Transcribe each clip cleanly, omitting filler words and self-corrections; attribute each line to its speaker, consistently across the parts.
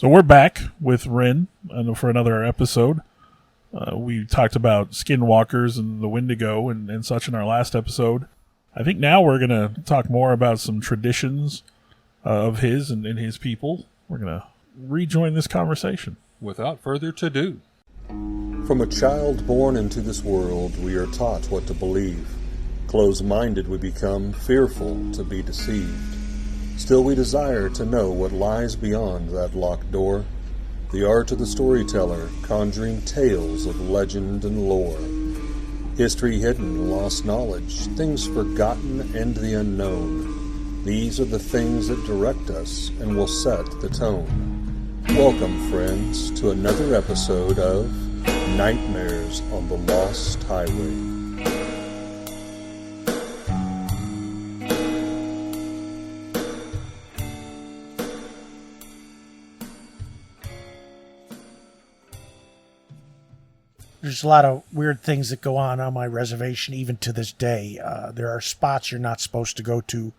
Speaker 1: So we're back with Rin for another episode. We talked about skinwalkers and the Wendigo and such in our last episode. I think now we're going to talk more about some traditions of his and his people. We're going to rejoin this conversation.
Speaker 2: Without further ado.
Speaker 3: From a child born into this world, we are taught what to believe. Closed-minded we become, fearful to be deceived. Still we desire to know what lies beyond that locked door. The art of the storyteller, conjuring tales of legend and lore. History hidden, lost knowledge, things forgotten and the unknown. These are the things that direct us and will set the tone. Welcome, friends, to another episode of Nightmares on the Lost Highway.
Speaker 4: There's a lot of weird things that go on my reservation even to this day. There are spots you're not supposed to go to.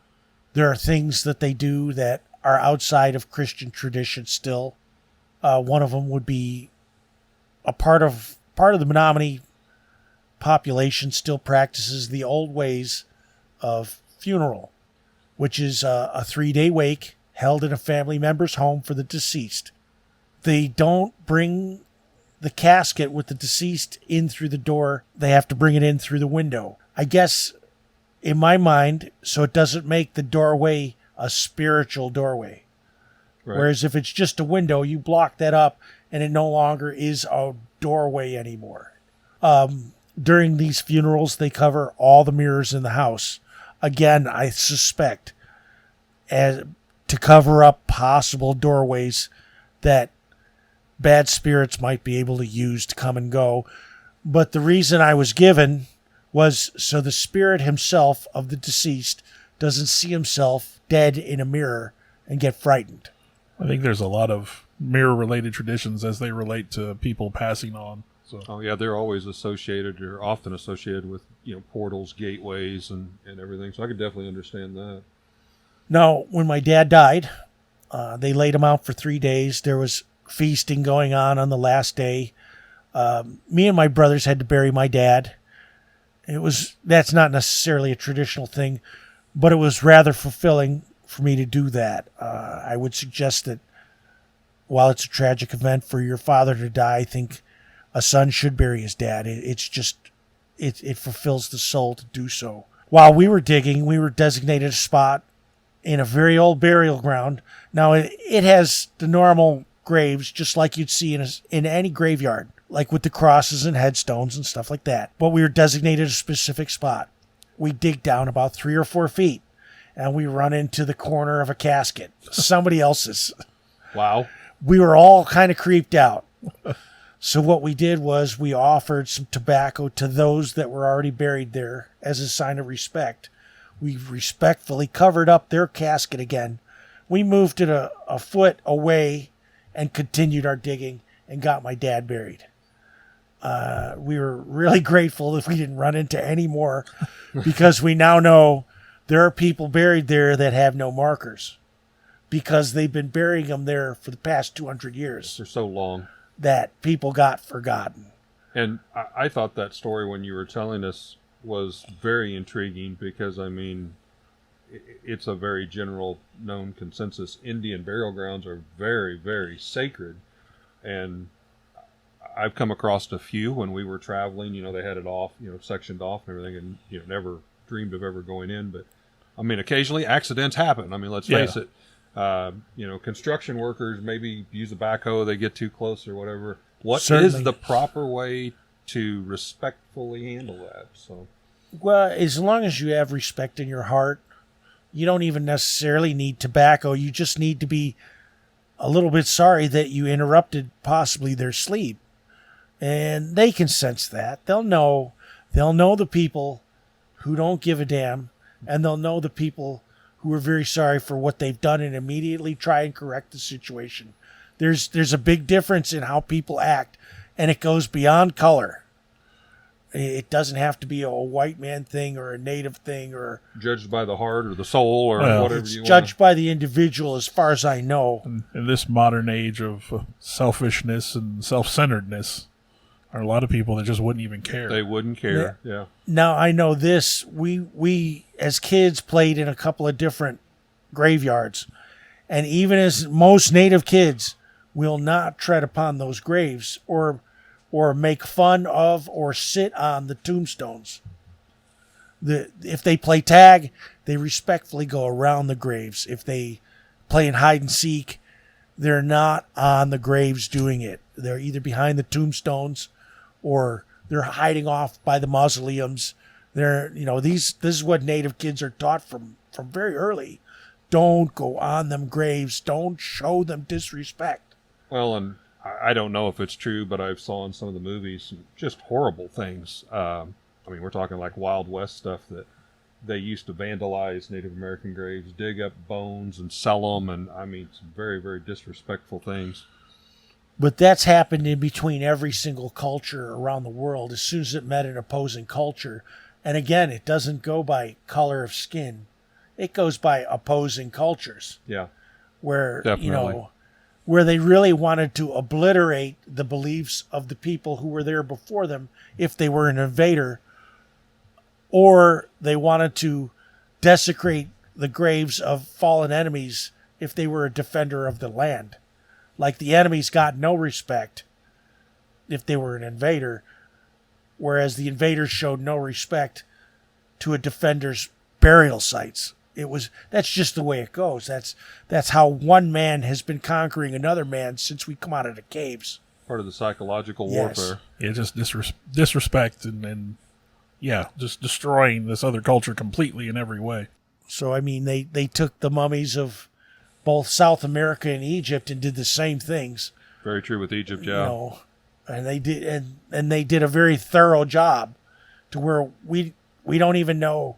Speaker 4: There are things that they do that are outside of Christian tradition still. One of them would be a part of the Menominee population still practices the old ways of funeral, which is a 3-day wake held in a family member's home for the deceased. They don't bring the casket with the deceased in through the door. They have to bring it in through the window. I guess, in my mind, so it doesn't make the doorway a spiritual doorway. Right. Whereas if it's just a window, you block that up and it no longer is a doorway anymore. During these funerals, they cover all the mirrors in the house. Again, I suspect to cover up possible doorways that bad spirits might be able to use to come and go. But the reason I was given was so the spirit himself of the deceased doesn't see himself dead in a mirror and get frightened.
Speaker 1: I think there's a lot of mirror-related traditions as they relate to people passing on. So.
Speaker 2: Oh yeah, they're always associated, or often associated with, portals, gateways, and everything. So I could definitely understand that.
Speaker 4: Now, when my dad died, they laid him out for 3 days. There was feasting going on the last day. Me and my brothers had to bury my dad. That's not necessarily a traditional thing, but it was rather fulfilling for me to do that. I would suggest that while it's a tragic event for your father to die, I think a son should bury his dad. It fulfills the soul to do so. While we were digging, we were designated a spot in a very old burial ground. Now it has the normal graves, just like you'd see in any graveyard, like with the crosses and headstones and stuff like that. But we were designated a specific spot. We dig down about 3 or 4 feet, and we run into the corner of a casket, somebody else's.
Speaker 2: Wow.
Speaker 4: We were all kind of creeped out. So what we did was we offered some tobacco to those that were already buried there as a sign of respect. We respectfully covered up their casket again. We moved it a foot away and continued our digging and got my dad buried. We were really grateful that we didn't run into any more, because we now know there are people buried there that have no markers because they've been burying them there for the past 200 years.
Speaker 2: They're so long
Speaker 4: that people got forgotten.
Speaker 2: And I thought that story when you were telling us was very intriguing because, it's a very general known consensus. Indian burial grounds are very, very sacred. And I've come across a few when we were traveling, they had it off, sectioned off and everything, and, never dreamed of ever going in. But occasionally accidents happen. Let's face it. Construction workers maybe use a backhoe, they get too close or whatever. What Certainly. Is the proper way to respectfully handle that?
Speaker 4: Well, as long as you have respect in your heart, you don't even necessarily need tobacco. You just need to be a little bit sorry that you interrupted possibly their sleep. And they can sense that. They'll know the people who don't give a damn, and they'll know the people who are very sorry for what they've done and immediately try and correct the situation. There's a big difference in how people act, and it goes beyond color. It doesn't have to be a white man thing or a native thing, or
Speaker 2: Judged by the heart or the soul or
Speaker 1: Well,
Speaker 2: whatever
Speaker 4: it's
Speaker 2: you
Speaker 4: judged by the individual, as far as I know.
Speaker 1: In this modern age of selfishness and self-centeredness, there are a lot of people that just wouldn't even care.
Speaker 2: They wouldn't care. Yeah.
Speaker 4: Now I know this. We as kids played in a couple of different graveyards, and even as most native kids will not tread upon those graves or make fun of or sit on the tombstones. If they play tag, they respectfully go around the graves. If they play in hide and seek, they're not on the graves doing it. They're either behind the tombstones or they're hiding off by the mausoleums. This is what native kids are taught from very early. Don't go on them graves. Don't show them disrespect.
Speaker 2: Well, and I don't know if it's true, but I've saw in some of the movies just horrible things. We're talking like Wild West stuff that they used to vandalize Native American graves, dig up bones and sell them, and some very, very disrespectful things.
Speaker 4: But that's happened in between every single culture around the world as soon as it met an opposing culture. And again, it doesn't go by color of skin. It goes by opposing cultures.
Speaker 2: Yeah.
Speaker 4: Where,
Speaker 2: definitely.
Speaker 4: Where they really wanted to obliterate the beliefs of the people who were there before them if they were an invader, or they wanted to desecrate the graves of fallen enemies if they were a defender of the land. Like the enemies got no respect if they were an invader, whereas the invaders showed no respect to a defender's burial sites. That's just the way it goes. That's how one man has been conquering another man since we come out of the caves.
Speaker 2: Part of the psychological
Speaker 4: Yes.
Speaker 2: warfare.
Speaker 1: Yeah, just disrespect and just destroying this other culture completely in every way.
Speaker 4: So they took the mummies of both South America and Egypt and did the same things.
Speaker 2: Very true with Egypt, yeah.
Speaker 4: And they did, and they did a very thorough job, to where we don't even know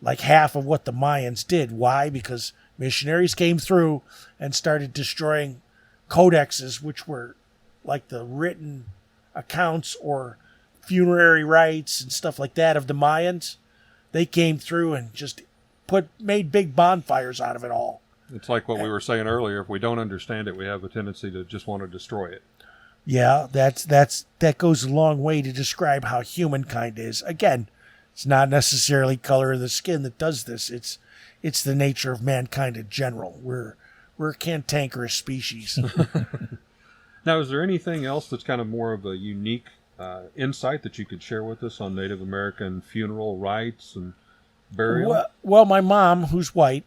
Speaker 4: like half of what the Mayans did. Why? Because missionaries came through and started destroying codexes, which were like the written accounts or funerary rites and stuff like that of the Mayans. They came through and just made big bonfires out of it all.
Speaker 2: It's like what we were saying earlier. If we don't understand it, we have a tendency to just want to destroy it.
Speaker 4: Yeah, that goes a long way to describe how humankind is. Again, it's not necessarily color of the skin that does this. It's the nature of mankind in general. We're a cantankerous species.
Speaker 2: Now, is there anything else that's kind of more of a unique insight that you could share with us on Native American funeral rites and burial?
Speaker 4: Well, my mom, who's white,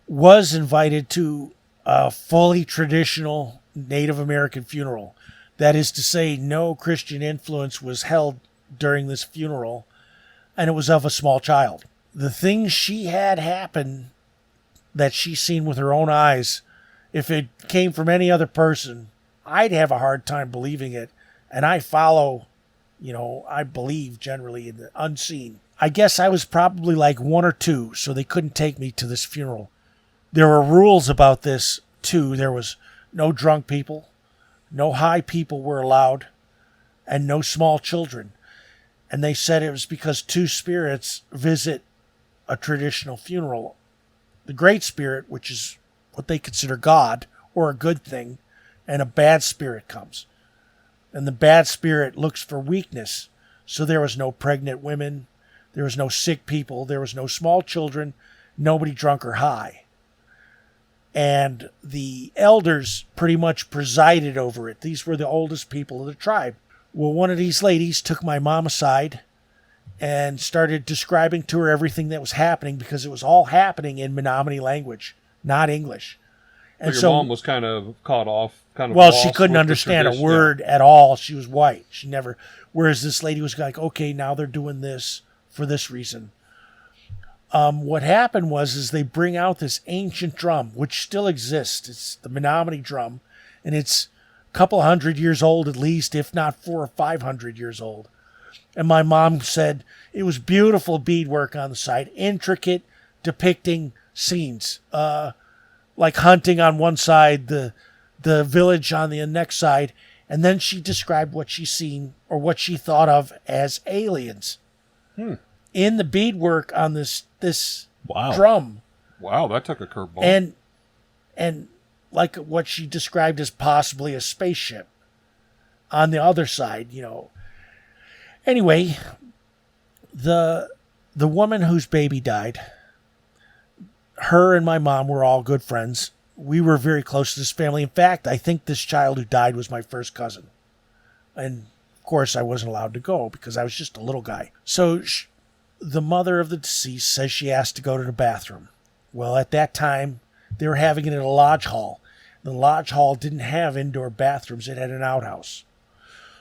Speaker 4: was invited to a fully traditional Native American funeral. That is to say, no Christian influence was held during this funeral, and it was of a small child. The things she had happen that she's seen with her own eyes, if it came from any other person, I'd have a hard time believing it. And I I believe generally in the unseen. I guess I was probably like one or two, so they couldn't take me to this funeral. There were rules about this, too. There was no drunk people, no high people were allowed, and no small children. And they said it was because two spirits visit a traditional funeral. The Great Spirit, which is what they consider God, or a good thing, and a bad spirit comes. And the bad spirit looks for weakness. So there was no pregnant women, there was no sick people, there was no small children, nobody drunk or high. And the elders pretty much presided over it. These were the oldest people of the tribe. Well, one of these ladies took my mom aside and started describing to her everything that was happening, because it was all happening in Menominee language, not English. And
Speaker 2: your mom was kind of caught off,
Speaker 4: well, she couldn't understand a word at all. She was white. She never. Whereas this lady was like, okay, now they're doing this for this reason. What happened was they bring out this ancient drum, which still exists. It's the Menominee drum, and it's a couple 100 years old at least, if not 400 or 500 years old. And my mom said it was beautiful beadwork on the side, intricate, depicting scenes, like hunting on one side, the village on the next side, And then she described what she seen or what she thought of as aliens in the beadwork on this
Speaker 1: Wow.
Speaker 4: drum.
Speaker 2: Wow, that took a curveball.
Speaker 4: And like what she described as possibly a spaceship on the other side, you know. Anyway, the woman whose baby died, her and my mom were all good friends. We were very close to this family. In fact, I think this child who died was my first cousin. And of course, I wasn't allowed to go because I was just a little guy. So the mother of the deceased says she asked to go to the bathroom. Well, at that time, they were having it in a lodge hall. The lodge hall didn't have indoor bathrooms. It had an outhouse.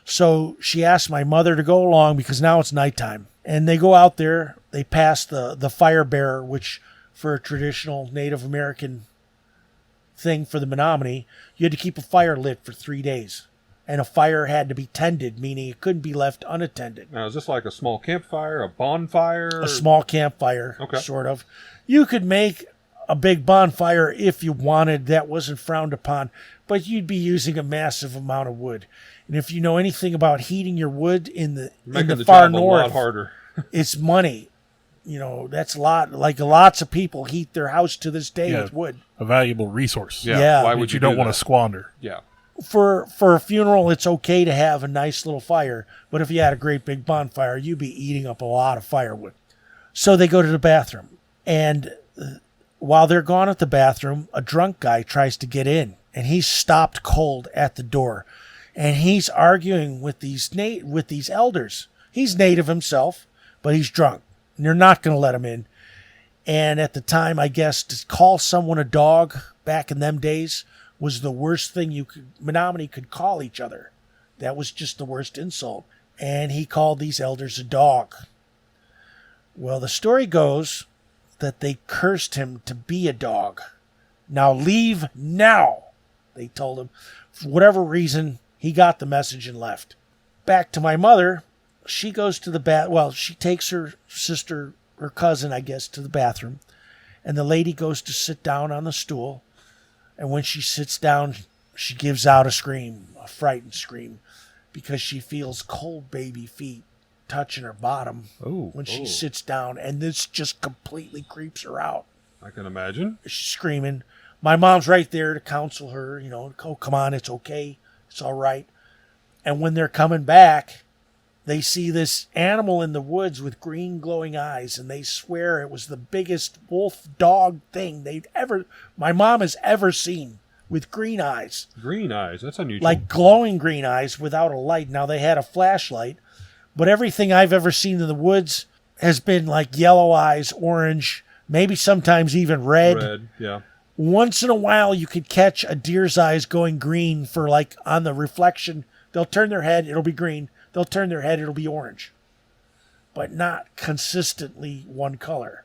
Speaker 4: So she asked my mother to go along because now it's nighttime. And they go out there. They pass the fire bearer, which for a traditional Native American thing for the Menominee, you had to keep a fire lit for 3 days. And a fire had to be tended, meaning it couldn't be left unattended.
Speaker 2: Now, is this like a small campfire, a bonfire?
Speaker 4: A small campfire,
Speaker 2: Okay.
Speaker 4: sort of. You could make a big bonfire if you wanted. That wasn't frowned upon. But you'd be using a massive amount of wood. And if you know anything about heating your wood in the far
Speaker 2: job a lot
Speaker 4: north,
Speaker 2: harder.
Speaker 4: it's money. You know, that's a lot. Like lots of people heat their house to this day
Speaker 1: Yeah.
Speaker 4: with wood.
Speaker 1: A valuable resource.
Speaker 4: Yeah.
Speaker 2: Why
Speaker 1: Which
Speaker 2: would
Speaker 1: you don't
Speaker 2: do
Speaker 1: want
Speaker 2: that?
Speaker 1: to squander.
Speaker 2: Yeah.
Speaker 4: For a funeral, it's okay to have a nice little fire. But if you had a great big bonfire, you'd be eating up a lot of firewood. So they go to the bathroom. And while they're gone at the bathroom, a drunk guy tries to get in. And he's stopped cold at the door. And he's arguing with these elders. He's native himself, but he's drunk. And they're not going to let him in. And at the time, I guess, to call someone a dog back in them days was the worst thing Menominee could call each other. That was just the worst insult. And he called these elders a dog. Well, the story goes that they cursed him to be a dog. Now leave now, they told him. For whatever reason, he got the message and left. Back to my mother, she goes to the she takes her sister, her cousin, I guess, to the bathroom. And the lady goes to sit down on the stool. And when she sits down, she gives out a scream, a frightened scream, because she feels cold baby feet touching her bottom when she sits down. And this just completely creeps her out.
Speaker 2: I can imagine.
Speaker 4: She's screaming. My mom's right there to counsel her, you know, oh, come on, it's okay. It's all right. And when they're coming back, they see this animal in the woods with green glowing eyes, and they swear it was the biggest wolf dog thing my mom has ever seen, with green eyes.
Speaker 2: Green eyes. That's unusual.
Speaker 4: Like glowing green eyes without a light. Now, they had a flashlight, but everything I've ever seen in the woods has been like yellow eyes, orange, maybe sometimes even red.
Speaker 2: Red, yeah.
Speaker 4: Once in a while, you could catch a deer's eyes going green for like on the reflection. They'll turn their head, it'll be green. They'll turn their head, it'll be orange. But not consistently one color.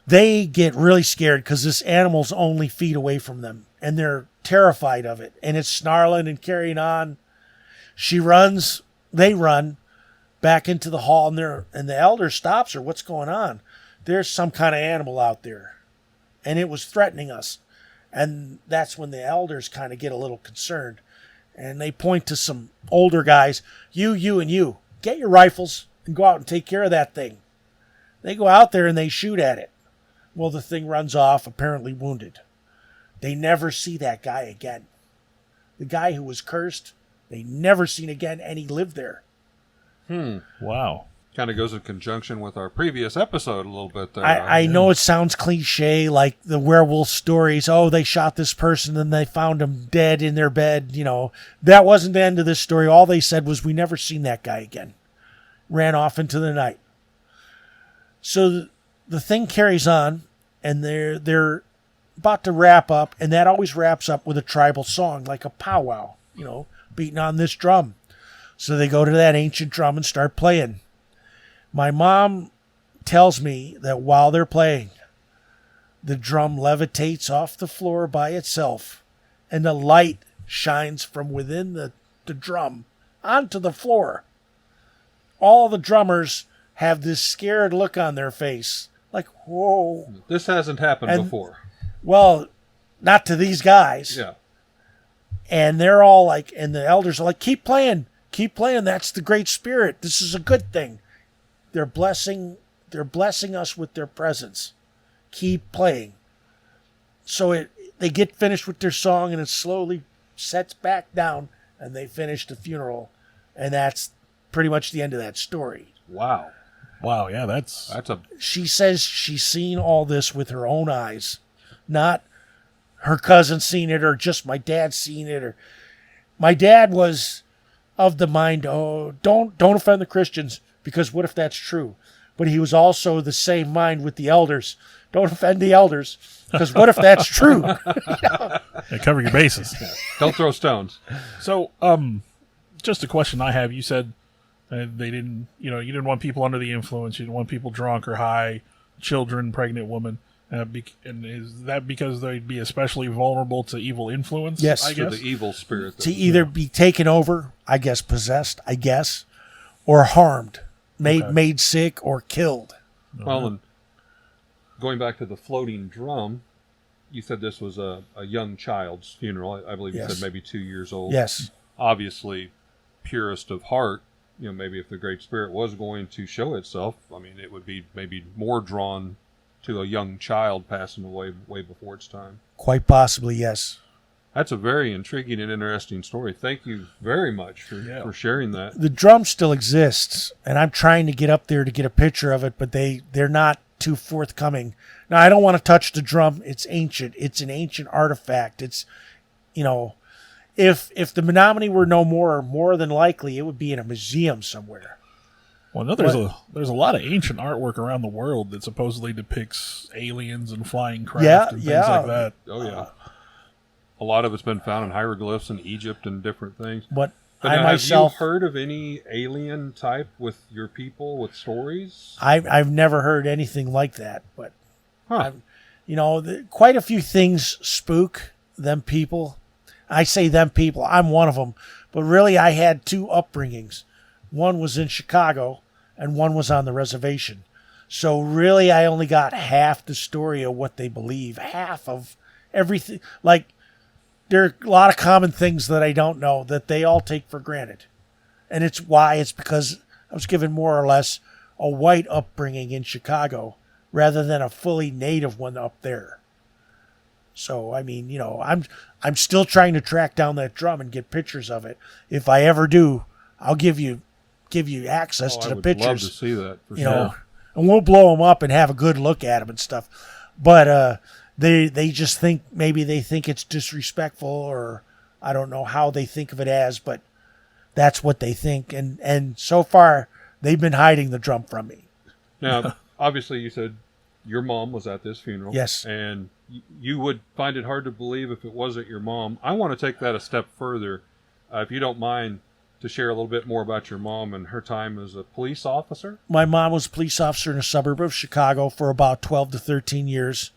Speaker 4: They get really scared because this animal's only feet away from them. And they're terrified of it. And it's snarling and carrying on. She runs, they run back into the hall, and the elder stops her. What's going on? There's some kind of animal out there. And it was threatening us. And that's when the elders kind of get a little concerned. And they point to some older guys. You, and you. Get your rifles and go out and take care of that thing. They go out there and they shoot at it. Well, the thing runs off, apparently wounded. They never see that guy again. The guy who was cursed, they never seen again, and he lived there.
Speaker 1: Wow.
Speaker 2: Kind of goes in conjunction with our previous episode a little bit there.
Speaker 4: I know it sounds cliche, like the werewolf stories. Oh, they shot this person and they found him dead in their bed. You know, that wasn't the end of this story. All they said was, we never seen that guy again. Ran off into the night. So the thing carries on, and they're about to wrap up, and that always wraps up with a tribal song, like a powwow, you know, beating on this drum. So they go to that ancient drum and start playing. My mom tells me that while they're playing, the drum levitates off the floor by itself, and the light shines from within the drum onto the floor. All the drummers have this scared look on their face, like, whoa.
Speaker 2: This hasn't happened before.
Speaker 4: Well, not to these guys.
Speaker 2: Yeah.
Speaker 4: And they're all like, and the elders are like, keep playing. That's the Great Spirit. This is a good thing. They're blessing us with their presence. Keep playing. So they get finished with their song, and it slowly sets back down, and they finish the funeral, and that's pretty much the end of that story.
Speaker 2: Wow.
Speaker 1: Wow, yeah, that's
Speaker 4: She says she's seen all this with her own eyes, not her cousin seen it, or just my dad seen it, or my dad was of the mind, oh, don't offend the Christians, because what if that's true? But he was also the same mind with the elders. Don't offend the elders, because what if that's true?
Speaker 1: yeah, cover your bases.
Speaker 2: Don't throw stones.
Speaker 1: So, just a question I have. You said they didn't, you didn't want people under the influence. You didn't want people drunk or high, children, pregnant women. And is that because they'd be especially vulnerable to evil influence?
Speaker 4: Yes.
Speaker 1: I
Speaker 2: To
Speaker 1: guess.
Speaker 2: the evil spirit.
Speaker 4: To either be taken over, I guess possessed, or harmed, made sick, or killed.
Speaker 2: Well, and going back to the floating drum, you said this was a young child's funeral. I believe you
Speaker 4: Yes.
Speaker 2: said maybe 2 years old.
Speaker 4: Yes.
Speaker 2: Obviously, purest of heart. Maybe if the Great Spirit was going to show itself, I mean, it would be maybe more drawn to a young child passing away way before its time.
Speaker 4: Quite possibly, yes.
Speaker 2: That's a very intriguing and interesting story. Thank you very much for sharing that.
Speaker 4: The drum still exists, and I'm trying to get up there to get a picture of it, but they're not too forthcoming. Now, I don't want to touch the drum. It's ancient. It's an ancient artifact. It's, if the Menominee were no more than likely, it would be in a museum somewhere.
Speaker 1: Well, no, there's a lot of ancient artwork around the world that supposedly depicts aliens and flying craft and things like that.
Speaker 2: Oh, yeah. A lot of it's been found in hieroglyphs in Egypt and different things.
Speaker 4: But
Speaker 2: But
Speaker 4: I
Speaker 2: now,
Speaker 4: myself,
Speaker 2: have you heard of any alien type with your people with stories?
Speaker 4: I've never heard anything like that. But
Speaker 2: Huh.
Speaker 4: quite a few things spook them people. I say them people. I'm one of them. But really, I had two upbringings. One was in Chicago, and one was on the reservation. So really, I only got half the story of what they believe. Half of everything. Like, there are a lot of common things that I don't know that they all take for granted. And it's because I was given more or less a white upbringing in Chicago rather than a fully native one up there. So, I mean, I'm still trying to track down that drum and get pictures of it. If I ever do, I'll give you access to the pictures.
Speaker 2: I would love to see that for
Speaker 4: you
Speaker 2: sure.
Speaker 4: know, and we'll blow them up and have a good look at them and stuff. But they just think it's disrespectful, or I don't know how they think of it as, but that's what they think. And so far, they've been hiding the drum from me.
Speaker 2: Now, obviously, you said your mom was at this funeral.
Speaker 4: Yes.
Speaker 2: And you would find it hard to believe if it wasn't your mom. I want to take that a step further, if you don't mind, to share a little bit more about your mom and her time as a police officer.
Speaker 4: My mom was a police officer in a suburb of Chicago for about 12 to 13 years.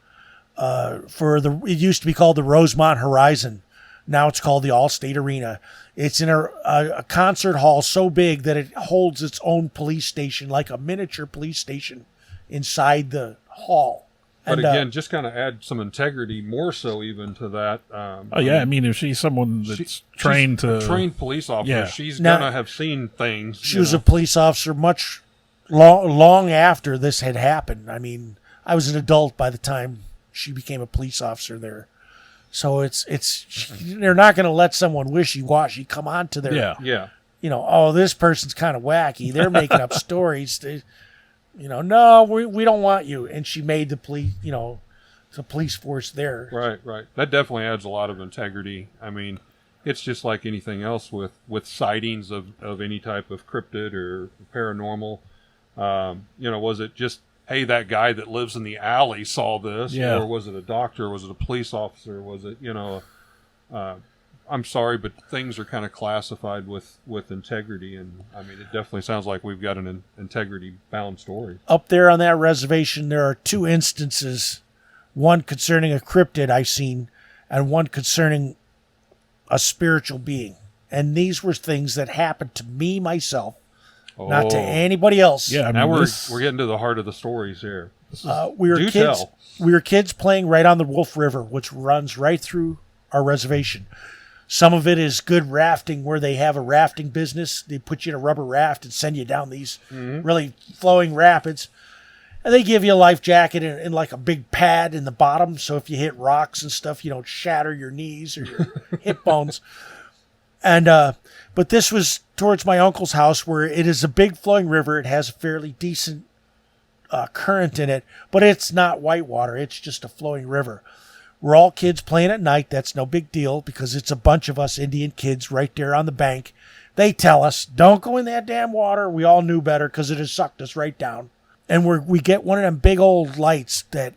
Speaker 4: It used to be called the Rosemont Horizon. Now it's called the Allstate Arena. It's in a concert hall so big that it holds its own police station, like a miniature police station inside the hall.
Speaker 2: But
Speaker 4: And,
Speaker 2: again, just kind of add some integrity, more so even to that.
Speaker 1: Oh yeah, I mean, if she's someone that's trained
Speaker 2: she's
Speaker 1: to
Speaker 2: a trained police officer,
Speaker 1: Yeah.
Speaker 2: she's
Speaker 4: Now-
Speaker 2: gonna have seen things.
Speaker 4: She was a police officer much long after this had happened. I mean, I was an adult by the time she became a police officer there. So they're not going to let someone wishy-washy come on to their,
Speaker 2: Yeah.
Speaker 4: oh, this person's kind of wacky. They're making up stories. No, we don't want you. And she made the police force there.
Speaker 2: Right. That definitely adds a lot of integrity. I mean, it's just like anything else with sightings of any type of cryptid or paranormal. Was it just, hey, that guy that lives in the alley saw this?
Speaker 1: Yeah.
Speaker 2: Or was it a doctor? Was it a police officer? Was it, I'm sorry, but things are kind of classified with integrity. And, I mean, it definitely sounds like we've got an integrity-bound story.
Speaker 4: Up there on that reservation, there are two instances, one concerning a cryptid I've seen and one concerning a spiritual being. And these were things that happened to me myself, not to anybody else.
Speaker 1: Yeah, I mean,
Speaker 2: Now we're getting to the heart of the stories here.
Speaker 4: We were
Speaker 2: Do
Speaker 4: kids.
Speaker 2: tell.
Speaker 4: We were kids playing right on the Wolf River, which runs right through our reservation. Some of it is good rafting where they have a rafting business. They put you in a rubber raft and send you down these really flowing rapids. And they give you a life jacket and like a big pad in the bottom. So if you hit rocks and stuff, you don't shatter your knees or your hip bones. And, but this was towards my uncle's house where it is a big flowing river. It has a fairly decent current in it, but it's not whitewater. It's just a flowing river. We're all kids playing at night. That's no big deal because it's a bunch of us Indian kids right there on the bank. They tell us, don't go in that damn water. We all knew better because it has sucked us right down. And we get one of them big old lights that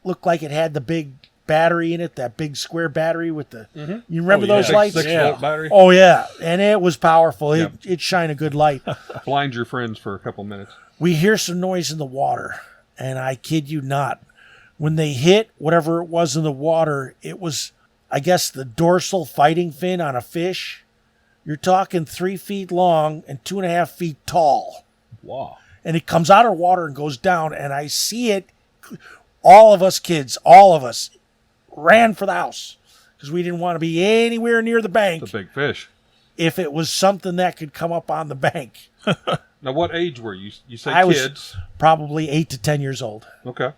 Speaker 4: looked like it had the big battery in it, that big square battery with the... You remember those lights?
Speaker 2: 6-volt battery.
Speaker 4: Oh, yeah. And it was powerful. It shined a good light.
Speaker 2: Blind your friends for a couple minutes.
Speaker 4: We hear some noise in the water, and I kid you not. When they hit whatever it was in the water, it was, I guess, the dorsal fighting fin on a fish. You're talking 3 feet long and 2.5 feet tall.
Speaker 2: Wow.
Speaker 4: And it comes out of water and goes down, and I see it. All of us kids, all of us, ran for the house because we didn't want to be anywhere near the bank.
Speaker 2: It's a big fish.
Speaker 4: If it was something that could come up on the bank.
Speaker 2: Now, what age were you? You say
Speaker 4: I
Speaker 2: kids.
Speaker 4: was probably 8 to 10 years old.
Speaker 2: Okay.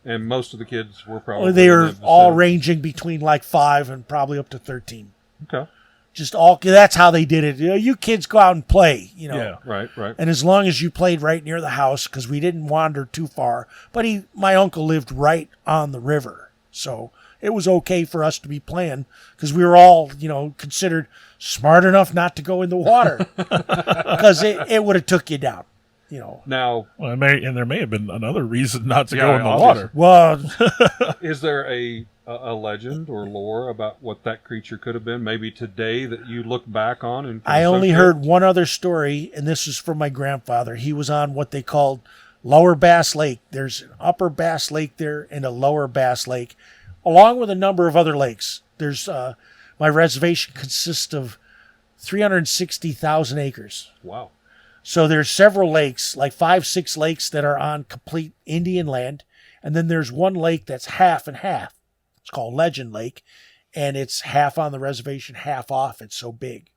Speaker 2: And most of the kids were probably...
Speaker 4: They were all ranging between like 5 and probably up to 13.
Speaker 2: Okay.
Speaker 4: Just all, that's how they did it. You kids go out and play,
Speaker 2: Yeah, right.
Speaker 4: And as long as you played right near the house, because we didn't wander too far. But my uncle lived right on the river. So it was okay for us to be playing because we were all, considered smart enough not to go in the water because it would have took you down.
Speaker 2: Now,
Speaker 1: and there may have been another reason not to go in the water.
Speaker 4: Well,
Speaker 2: is there a legend or lore about what that creature could have been? Maybe today that you look back on and
Speaker 4: I only heard one other story, and this is from my grandfather. He was on what they called Lower Bass Lake. There's an Upper Bass Lake there and a Lower Bass Lake, along with a number of other lakes. There's my reservation consists of 360,000 acres.
Speaker 2: Wow.
Speaker 4: So there's several lakes, like 5-6 lakes that are on complete Indian land. And then there's one lake that's half and half. It's called Legend Lake. And it's half on the reservation, half off. It's so big.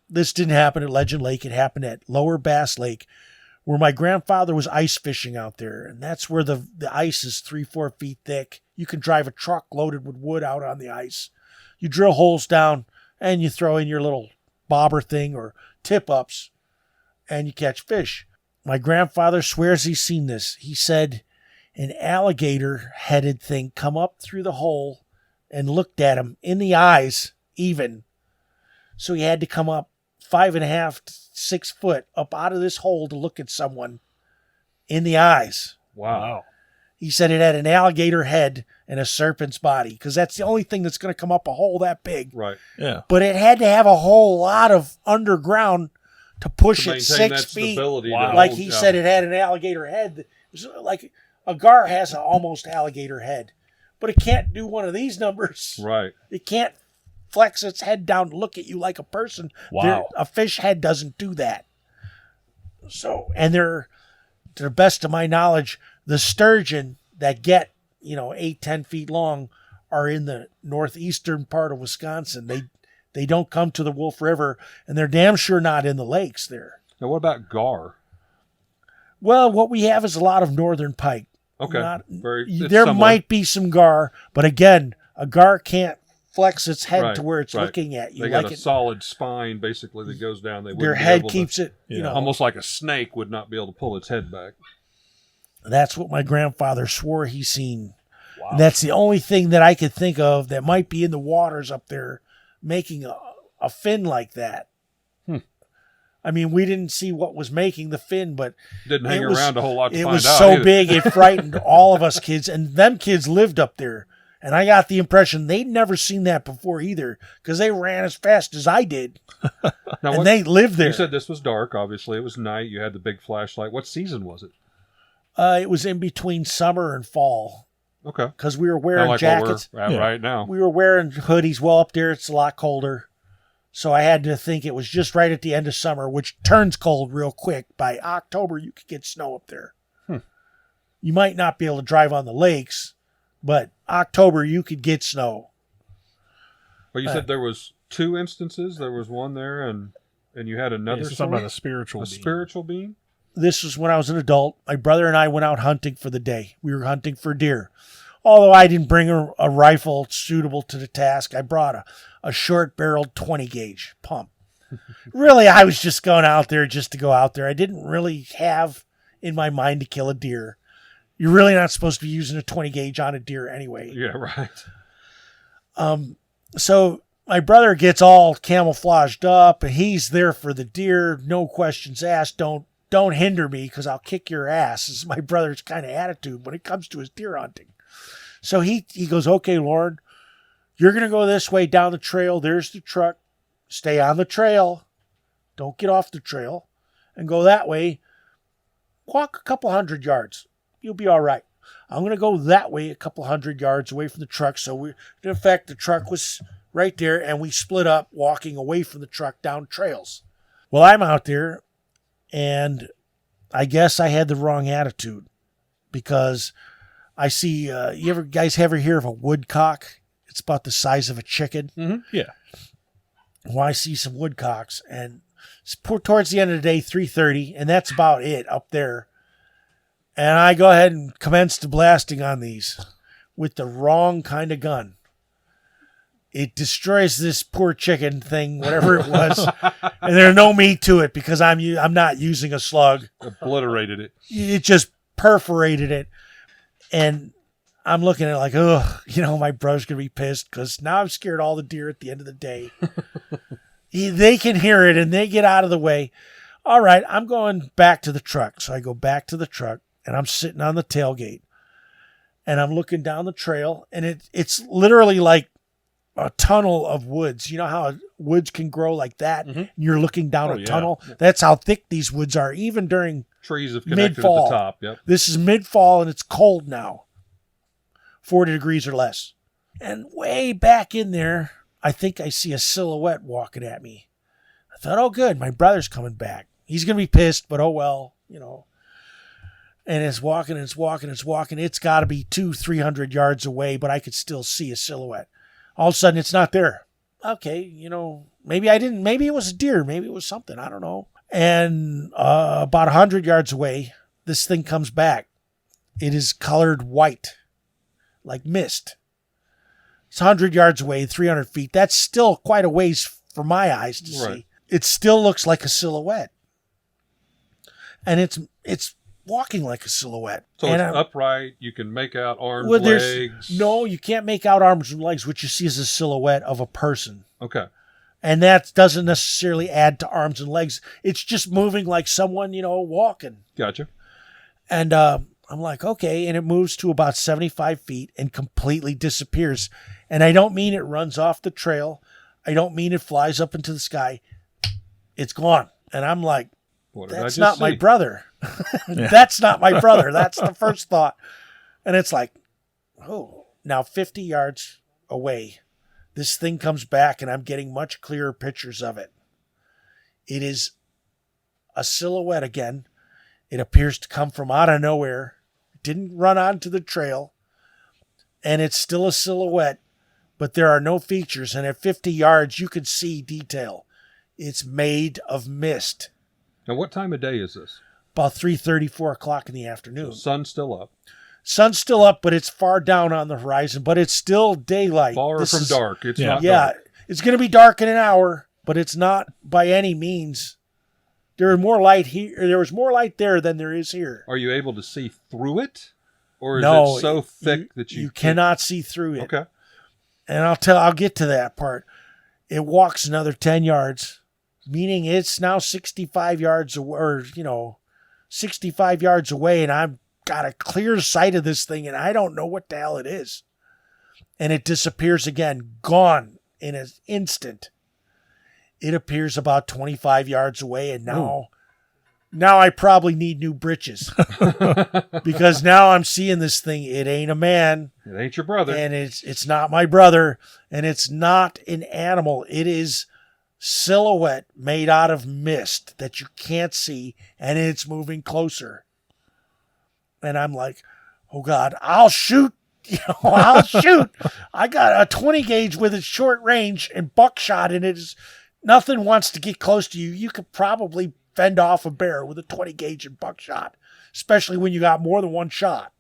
Speaker 4: This didn't happen at Legend Lake. It happened at Lower Bass Lake, where my grandfather was ice fishing out there. And that's where the ice is 3-4 feet thick. You can drive a truck loaded with wood out on the ice. You drill holes down and you throw in your little bobber thing or tip-ups. And you catch fish. My grandfather swears he's seen this. He said an alligator-headed thing come up through the hole and looked at him in the eyes even. So he had to come up 5.5 to 6 foot up out of this hole to look at someone in the eyes.
Speaker 2: Wow.
Speaker 4: He said it had an alligator head and a serpent's body because that's the only thing that's going to come up a hole that big.
Speaker 2: Right.
Speaker 1: Yeah.
Speaker 4: But it had to have a whole lot of underground to push it 6 feet.
Speaker 2: Wow.
Speaker 4: Like he said, it had an alligator head. It was like a gar has an almost alligator head, but it can't do one of these numbers.
Speaker 2: Right.
Speaker 4: It can't flex its head down to look at you like a person.
Speaker 1: Wow.
Speaker 4: A fish head doesn't do that. So, and they're, to the best of my knowledge, the sturgeon that get, 8-10 feet long are in the northeastern part of Wisconsin. They don't come to the Wolf River, and they're damn sure not in the lakes there.
Speaker 2: Now, what about gar?
Speaker 4: Well, what we have is a lot of northern pike.
Speaker 2: Okay.
Speaker 4: There might be some gar, but again, a gar can't flex its head to where it's looking at you.
Speaker 2: They got a solid spine, basically, that goes down.
Speaker 4: Their head keeps it,
Speaker 2: almost like a snake would not be able to pull its head back.
Speaker 4: That's what my grandfather swore he seen.
Speaker 2: Wow.
Speaker 4: And that's the only thing that I could think of that might be in the waters up there making a fin like that. I mean, we didn't see what was making the fin, but
Speaker 2: didn't hang around a whole lot to find out.
Speaker 4: It was so big, it frightened all of us kids, and them kids lived up there. And I got the impression they'd never seen that before either, because they ran as fast as I did.
Speaker 2: Now,
Speaker 4: they lived there.
Speaker 2: You said this was dark, obviously. It was night. You had the big flashlight. What season was it?
Speaker 4: It was in between summer and fall.
Speaker 2: Okay.
Speaker 4: Because we were wearing jackets.
Speaker 2: What we're at right now.
Speaker 4: We were wearing hoodies. Well, up there, it's a lot colder. So I had to think it was just right at the end of summer, which turns cold real quick. By October, you could get snow up there. You might not be able to drive on the lakes, but October, you could get snow.
Speaker 2: But you said there was 2 instances. There was one there, and you had another
Speaker 1: It's
Speaker 2: story?
Speaker 1: about a spiritual being.
Speaker 2: Spiritual being?
Speaker 4: This was when I was an adult. My brother and I went out hunting for the day. We were hunting for deer. Although I didn't bring a rifle suitable to the task, I brought a short-barreled 20-gauge pump. Really, I was just going out there just to go out there. I didn't really have in my mind to kill a deer. You're really not supposed to be using a 20-gauge on a deer anyway.
Speaker 2: Yeah, right.
Speaker 4: So my brother gets all camouflaged up, and he's there for the deer. No questions asked. Don't hinder me because I'll kick your ass. This is my brother's kind of attitude when it comes to his deer hunting. So he goes, okay, Loren, you're going to go this way down the trail. There's the truck. Stay on the trail. Don't get off the trail. And go that way. Walk a couple 100 yards. You'll be all right. I'm going to go that way a couple 100 yards away from the truck. So in effect, the truck was right there, and we split up walking away from the truck down trails. Well, I'm out there, and I guess I had the wrong attitude because I see, you guys ever hear of a woodcock? It's about the size of a chicken.
Speaker 1: Mm-hmm. Yeah.
Speaker 4: Well, I see some woodcocks, and it's towards the end of the day, 3:30, and that's about it up there. And I go ahead and commence to blasting on these with the wrong kind of gun. It destroys this poor chicken thing, whatever it was, and there's no meat to it because I'm not using a slug.
Speaker 2: Obliterated it.
Speaker 4: It just perforated it, and I'm looking at it like, oh, my brother's gonna be pissed because now I've scared all the deer at the end of the day. They can hear it and they get out of the way. All right, I'm going back to the truck, so I go back to the truck and I'm sitting on the tailgate, and I'm looking down the trail, and it's literally like a tunnel of woods. You know how woods can grow like that?
Speaker 2: Mm-hmm.
Speaker 4: And you're looking down a
Speaker 2: yeah.
Speaker 4: tunnel? That's how thick these woods are, even during
Speaker 2: Trees have connected
Speaker 4: mid-fall.
Speaker 2: at the top. Yep.
Speaker 4: This is mid-fall, and it's cold now. 40 degrees or less. And way back in there, I think I see a silhouette walking at me. I thought, oh, good, my brother's coming back. He's going to be pissed, but oh well, And it's walking, and it's walking, and it's walking. It's got to be 200-300 yards away, but I could still see a silhouette. All of a sudden, it's not there. Okay, maybe it was a deer. Maybe it was something. I don't know. And about 100 yards away, this thing comes back. It is colored white, like mist. It's 100 yards away, 300 feet. That's still quite a ways for my eyes to see. It still looks like a silhouette. And it's walking like a silhouette.
Speaker 2: So
Speaker 4: and
Speaker 2: it's upright. You can make out arms,
Speaker 4: well,
Speaker 2: legs.
Speaker 4: No, you can't make out arms and legs. What you see is a silhouette of a person.
Speaker 2: Okay.
Speaker 4: And that doesn't necessarily add to arms and legs. It's just moving like someone, walking.
Speaker 2: Gotcha.
Speaker 4: And I'm like, okay. And it moves to about 75 feet and completely disappears. And I don't mean it runs off the trail. I don't mean it flies up into the sky. It's gone. And I'm like, that's not my brother. That's not my brother. That's the first thought. And it's like, oh, now 50 yards away, this thing comes back and I'm getting much clearer pictures of it. It is a silhouette again. It appears to come from out of nowhere. It didn't run onto the trail. And it's still a silhouette, but there are no features. And at 50 yards, you can see detail. It's made of mist.
Speaker 2: Now, what time of day is this?
Speaker 4: About 3:30, 4 o'clock in the afternoon.
Speaker 2: So sun's still up.
Speaker 4: Sun's still up, but it's far down on the horizon, but it's still daylight.
Speaker 2: Far from dark. It's not dark.
Speaker 4: It's going to be dark in an hour, but it's not by any means. There was more light here. There was more light there than there is here.
Speaker 2: Are you able to see through it? Or is
Speaker 4: no,
Speaker 2: it so thick that you
Speaker 4: cannot see through it?
Speaker 2: Okay.
Speaker 4: And I'll get to that part. It walks another 10 yards, meaning it's now 65 yards or 65 yards away, and I've got a clear sight of this thing, and I don't know what the hell it is. And it disappears again, gone in an instant. It appears about 25 yards away, and now I probably need new britches because now I'm seeing this thing. It ain't a man.
Speaker 2: It ain't your brother.
Speaker 4: And it's not my brother, and it's not an animal. It is silhouette made out of mist that you can't see, and it's moving closer. And I'm like, oh God, I'll shoot I'll shoot. I got a 20 gauge with its short range and buckshot in it. Nothing wants to get close to you. You could probably fend off a bear with a 20 gauge and buckshot, especially when you got more than one shot.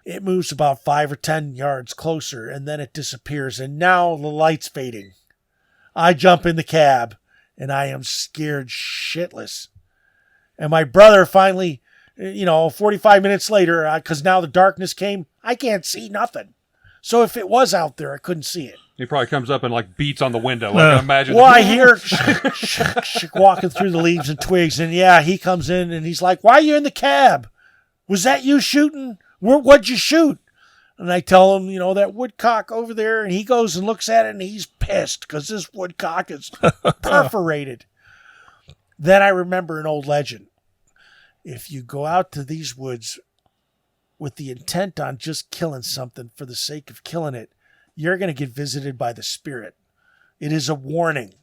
Speaker 4: It moves about 5 or 10 yards closer, and then it disappears, and now the light's fading. I jump in the cab, and I am scared shitless. And my brother finally, 45 minutes later, because now the darkness came, I can't see nothing. So if it was out there, I couldn't see it.
Speaker 2: He probably comes up and like beats on the window. I can imagine.
Speaker 4: Well, I hear walking through the leaves and twigs, and he comes in and he's like, "Why are you in the cab? Was that you shooting? What'd you shoot?" And I tell him, that woodcock over there, and he goes and looks at it, and he's pissed because this woodcock is perforated. Then I remember an old legend. If you go out to these woods with the intent on just killing something for the sake of killing it, you're going to get visited by the spirit. It is a warning.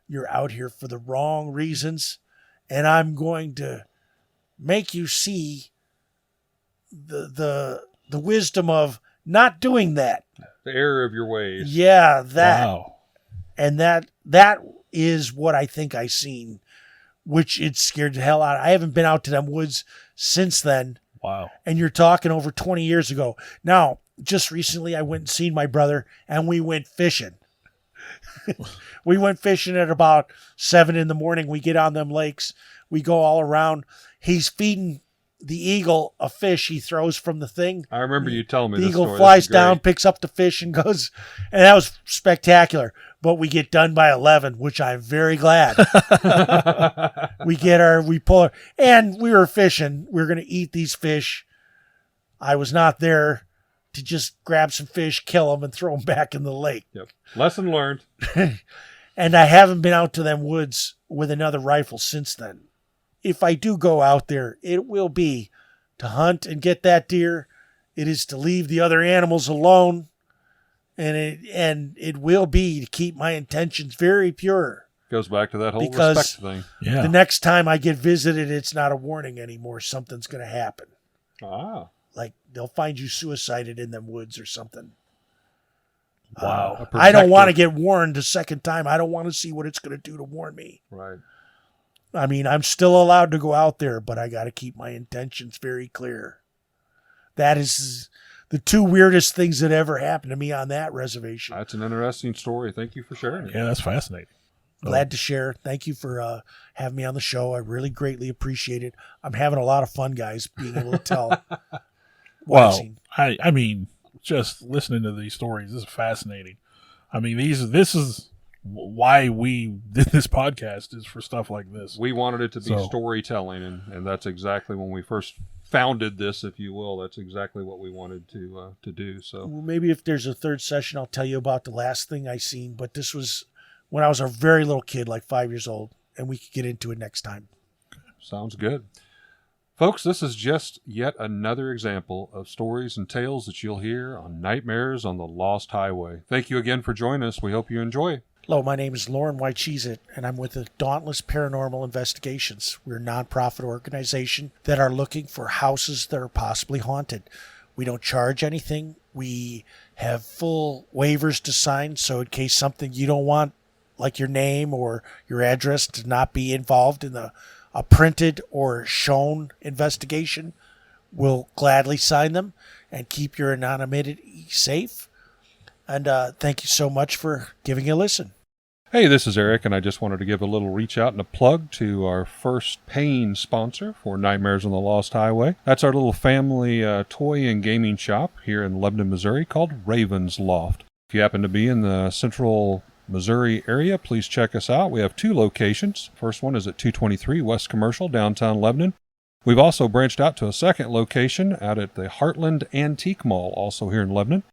Speaker 4: You're out here for the wrong reasons, and I'm going to make you see the wisdom of not doing that.
Speaker 2: The error of your ways.
Speaker 4: Yeah, that.
Speaker 1: Wow.
Speaker 4: And that is what I think I seen, which it scared the hell out. I haven't been out to them woods since then.
Speaker 1: Wow.
Speaker 4: And you're talking over 20 years ago. Now, just recently I went and seen my brother, and we went fishing. We went fishing at about 7 a.m. We get on them lakes. We go all around. He's feeding the eagle a fish he throws from the thing.
Speaker 2: I remember you telling me
Speaker 4: the
Speaker 2: this
Speaker 4: eagle
Speaker 2: story.
Speaker 4: flies down, picks up the fish, and goes. And that was spectacular. But we get done by 11, which I'm very glad. We pull her, and we were fishing. We were going to eat these fish. I was not there to just grab some fish, kill them, and throw them back in the lake.
Speaker 2: Yep. Lesson learned.
Speaker 4: And I haven't been out to them woods with another rifle since then. If I do go out there, it will be to hunt and get that deer. It is to leave the other animals alone. And it will be to keep my intentions very pure.
Speaker 2: Goes back to that whole
Speaker 4: Because
Speaker 2: respect thing.
Speaker 1: Yeah.
Speaker 4: The next time I get visited, it's not a warning anymore. Something's going to happen.
Speaker 2: Ah.
Speaker 4: Like they'll find you suicided in them woods or something.
Speaker 1: Wow.
Speaker 4: I don't want to get warned a second time. I don't want to see what it's going to do to warn me.
Speaker 2: Right.
Speaker 4: I mean, I'm still allowed to go out there, but I got to keep my intentions very clear. That is the two weirdest things that ever happened to me on that reservation.
Speaker 2: That's an interesting story. Thank you for sharing it.
Speaker 1: Yeah, that's fascinating.
Speaker 4: Glad to share. Thank you for having me on the show. I really greatly appreciate it. I'm having a lot of fun, guys, being able to tell what I've
Speaker 1: Well,
Speaker 4: seen.
Speaker 1: I mean, just listening to these stories, this is fascinating. I mean, this is why we did this podcast, is for stuff like this.
Speaker 2: We wanted it to be
Speaker 1: So-
Speaker 2: storytelling, and that's exactly when we first founded this, if you will. That's exactly what we wanted to do. So
Speaker 4: Well, maybe if there's a third session, I'll tell you about the last thing I seen. But this was when I was a very little kid, like 5 years old, and we could get into it next time.
Speaker 2: sounds good. Folks, this is just yet another example of stories and tales that you'll hear on Nightmares on the Lost Highway. Thank you again for joining us. We hope you enjoy.
Speaker 4: Hello, my name is Loren Wychesit, and I'm with the Dauntless Paranormal Investigations. We're a nonprofit organization that are looking for houses that are possibly haunted. We don't charge anything. We have full waivers to sign, so in case something you don't want, like your name or your address, to not be involved in a printed or shown investigation, we'll gladly sign them and keep your anonymity safe. And thank you so much for giving a listen.
Speaker 2: Hey, this is Eric, and I just wanted to give a little reach out and a plug to our first paying sponsor for Nightmares on the Lost Highway. That's our little family toy and gaming shop here in Lebanon, Missouri, called Raven's Loft. If you happen to be in the central Missouri area, please check us out. We have 2 locations. First one is at 223 West Commercial, downtown Lebanon. We've also branched out to a second location out at the Heartland Antique Mall, also here in Lebanon.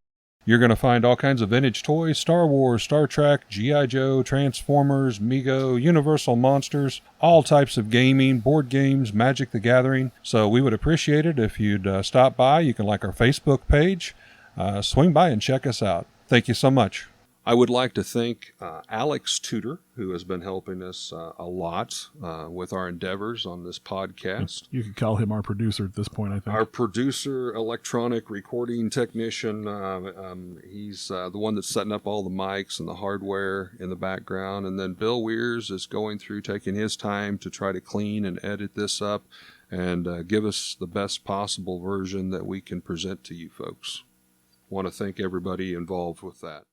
Speaker 2: You're going to find all kinds of vintage toys, Star Wars, Star Trek, G.I. Joe, Transformers, Mego, Universal Monsters, all types of gaming, board games, Magic the Gathering. So we would appreciate it if you'd stop by. You can like our Facebook page. Swing by and check us out. Thank you so much. I would like to thank Alex Tudor, who has been helping us a lot with our endeavors on this podcast.
Speaker 1: You could call him our producer at this point, I think.
Speaker 2: Our producer, electronic recording technician. He's the one that's setting up all the mics and the hardware in the background. And then Bill Weirs is going through, taking his time to try to clean and edit this up and give us the best possible version that we can present to you folks. Want to thank everybody involved with that.